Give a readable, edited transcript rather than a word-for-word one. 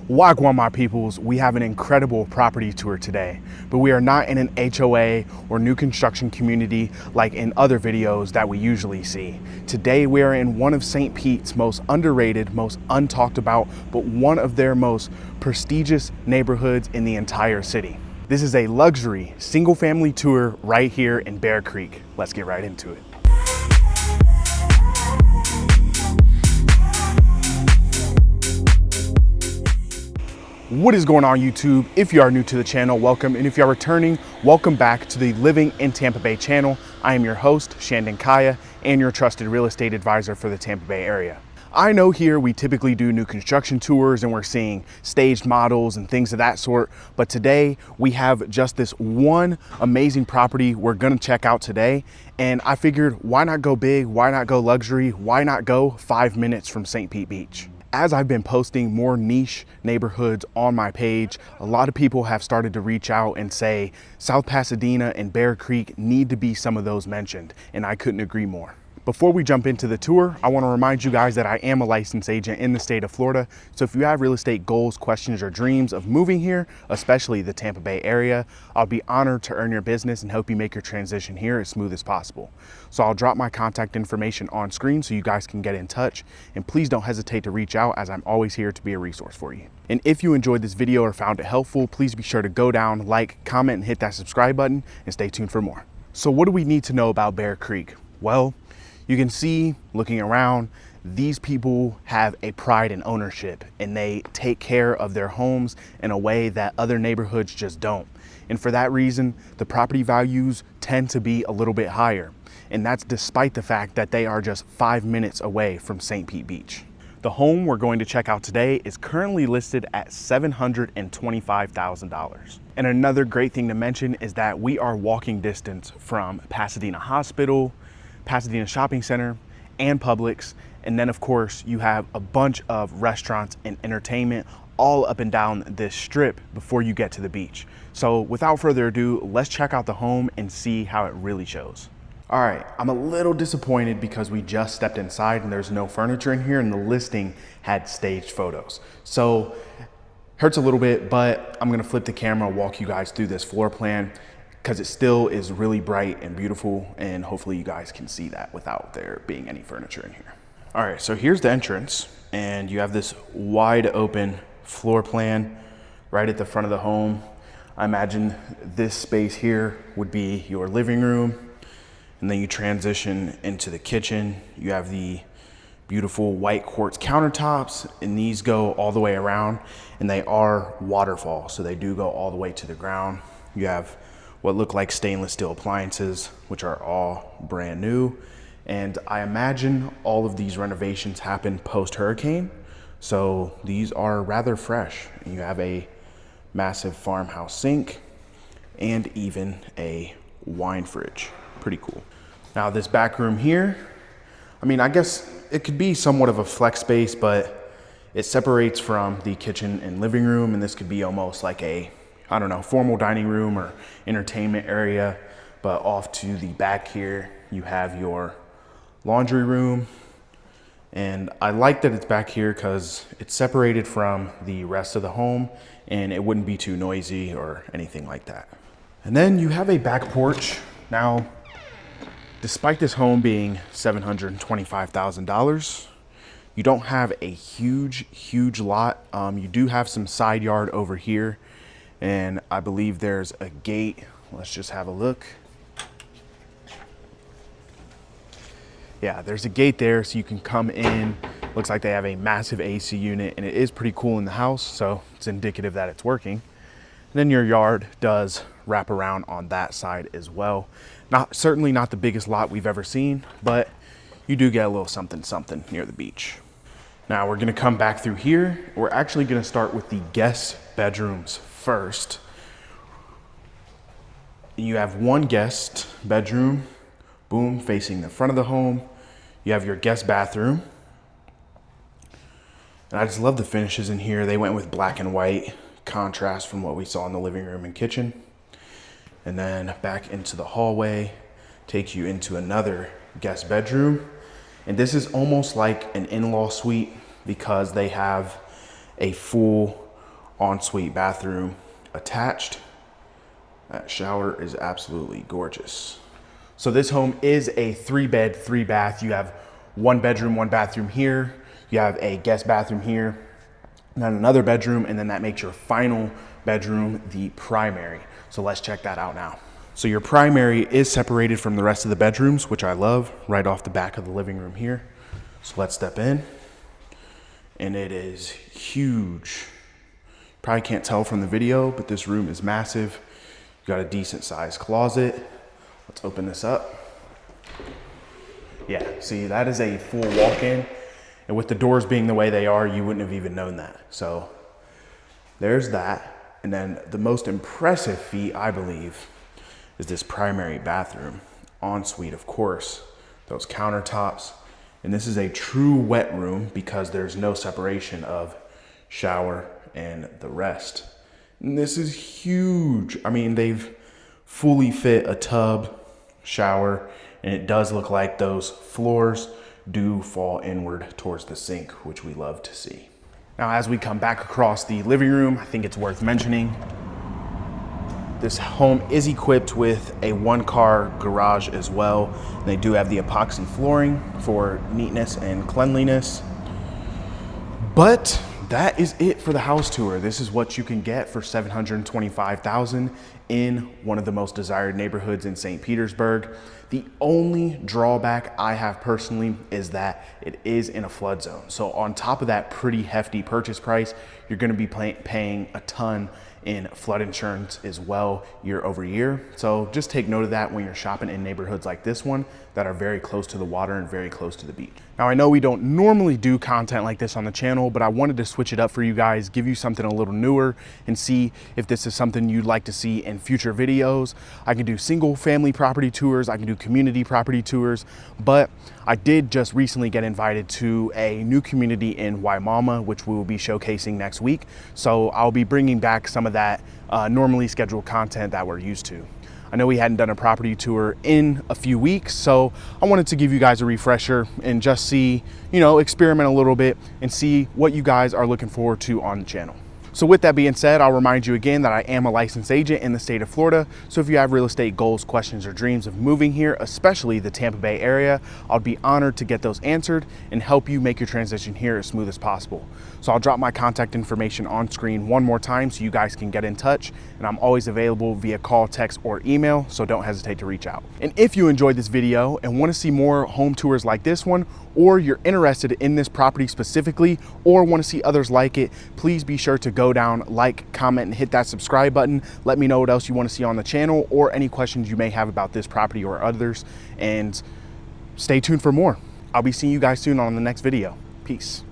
Wagwan, my peoples, we have an incredible property tour today, but we are not in an HOA or new construction community like in other videos that we usually see. Today we are in one of St. Pete's most underrated, most untalked about, but one of their most prestigious neighborhoods in the entire city. This is a luxury single family tour right here in Bear Creek. Let's get right into it. What is going on YouTube? If you are new to the channel, welcome. And if you are returning, welcome back to the Living in Tampa Bay channel. I am your host, Shandon Kaya, and your trusted real estate advisor for the Tampa Bay area. I know here we typically do new construction tours and we're seeing staged models and things of that sort, but today we have just this one amazing property we're gonna check out today. And I figured, why not go big? Why not go luxury? Why not go 5 minutes from St. Pete Beach? As I've been posting more niche neighborhoods on my page, a lot of people have started to reach out and say South Pasadena and Bear Creek need to be some of those mentioned, and I couldn't agree more. Before we jump into the tour, I want to remind you guys that I am a licensed agent in the state of Florida. So if you have real estate goals, questions, or dreams of moving here, especially the Tampa Bay area, I'll be honored to earn your business and help you make your transition here as smooth as possible. So I'll drop my contact information on screen so you guys can get in touch. And please don't hesitate to reach out, as I'm always here to be a resource for you. And if you enjoyed this video or found it helpful, please be sure to go down, like, comment, and hit that subscribe button, and stay tuned for more. So what do we need to know about Bear Creek? Well, you can see, looking around, these people have a pride in ownership and they take care of their homes in a way that other neighborhoods just don't. And for that reason, the property values tend to be a little bit higher. And that's despite the fact that they are just 5 minutes away from St. Pete Beach. The home we're going to check out today is currently listed at $725,000. And another great thing to mention is that we are walking distance from Pasadena Hospital, Pasadena Shopping Center, and Publix. And then of course you have a bunch of restaurants and entertainment all up and down this strip before you get to the beach. So without further ado, let's check out the home and see how it really shows. All right, I'm a little disappointed because we just stepped inside and there's no furniture in here and the listing had staged photos. So hurts a little bit, but I'm gonna flip the camera, walk you guys through this floor plan, because it still is really bright and beautiful, and hopefully you guys can see that without there being any furniture in here. All right, so here's the entrance, and you have this wide open floor plan right at the front of the home. I imagine this space here would be your living room, and then you transition into the kitchen. You have the beautiful white quartz countertops, and these go all the way around, and they are waterfall, so they do go all the way to the ground. You have what look like stainless steel appliances, which are all brand new. And I imagine all of these renovations happened post-hurricane. So these are rather fresh. You have a massive farmhouse sink and even a wine fridge. Pretty cool. Now this back room here, I mean, I guess it could be somewhat of a flex space, but it separates from the kitchen and living room. And this could be almost like a, I don't know, formal dining room or entertainment area. But off to the back here, you have your laundry room. And I like that it's back here because it's separated from the rest of the home and it wouldn't be too noisy or anything like that. And then you have a back porch. Now, despite this home being $725,000, you don't have a huge lot. You do have some side yard over here. And I believe there's a gate. Let's just have a look. Yeah, there's a gate there so you can come in. Looks like they have a massive AC unit and it is pretty cool in the house, so it's indicative that it's working. And then your yard does wrap around on that side as well. Certainly not the biggest lot we've ever seen, but you do get a little something near the beach. Now we're gonna come back through here. We're actually gonna start with the guest bedrooms first. You have one guest bedroom, boom, facing the front of the home. You have your guest bathroom. And I just love the finishes in here. They went with black and white, contrast from what we saw in the living room and kitchen. And then back into the hallway, takes you into another guest bedroom. And this is almost like an in-law suite because they have a full ensuite bathroom attached. That shower is absolutely gorgeous. So this home is a 3-bed, 3-bath. You have 1 bedroom, 1 bathroom here. You have a guest bathroom here, and then another bedroom, and then that makes your final bedroom the primary. So let's check that out now. So your primary is separated from the rest of the bedrooms, which I love, right off the back of the living room here. So let's step in, and it is huge. Probably can't tell from the video, but this room is massive. You got a decent sized closet. Let's open this up. Yeah, see, that is a full walk-in. And with the doors being the way they are, you wouldn't have even known that. So there's that. And then the most impressive feat, I believe, is this primary bathroom. Ensuite, of course, those countertops. And this is a true wet room because there's no separation of shower and the rest. And this is huge. I mean, they've fully fit a tub, shower, and it does look like those floors do fall inward towards the sink, which we love to see. Now, as we come back across the living room, I think it's worth mentioning, this home is equipped with a 1-car garage as well. And they do have the epoxy flooring for neatness and cleanliness. But that is it for the house tour. This is what you can get for $725,000 in one of the most desired neighborhoods in St. Petersburg. The only drawback I have personally is that it is in a flood zone. So on top of that pretty hefty purchase price, you're gonna be paying a ton in flood insurance as well year over year. So just take note of that when you're shopping in neighborhoods like this one that are very close to the water and very close to the beach. Now, I know we don't normally do content like this on the channel, but I wanted to switch it up for you guys, give you something a little newer and see if this is something you'd like to see in future videos. I can do single family property tours, I can do community property tours, but I did just recently get invited to a new community in Waimama, which we will be showcasing next week. So I'll be bringing back some of that normally scheduled content that we're used to. I know we hadn't done a property tour in a few weeks, so I wanted to give you guys a refresher and just see, experiment a little bit and see what you guys are looking forward to on the channel. So with that being said, I'll remind you again that I am a licensed agent in the state of Florida. So if you have real estate goals, questions, or dreams of moving here, especially the Tampa Bay area, I'd be honored to get those answered and help you make your transition here as smooth as possible. So I'll drop my contact information on screen one more time so you guys can get in touch. And I'm always available via call, text, or email, so don't hesitate to reach out. And if you enjoyed this video and want to see more home tours like this one, or you're interested in this property specifically, or want to see others like it, please be sure to go down, like, comment, and hit that subscribe button. Let me know what else you want to see on the channel or any questions you may have about this property or others, and stay tuned for more. I'll be seeing you guys soon on the next video. Peace.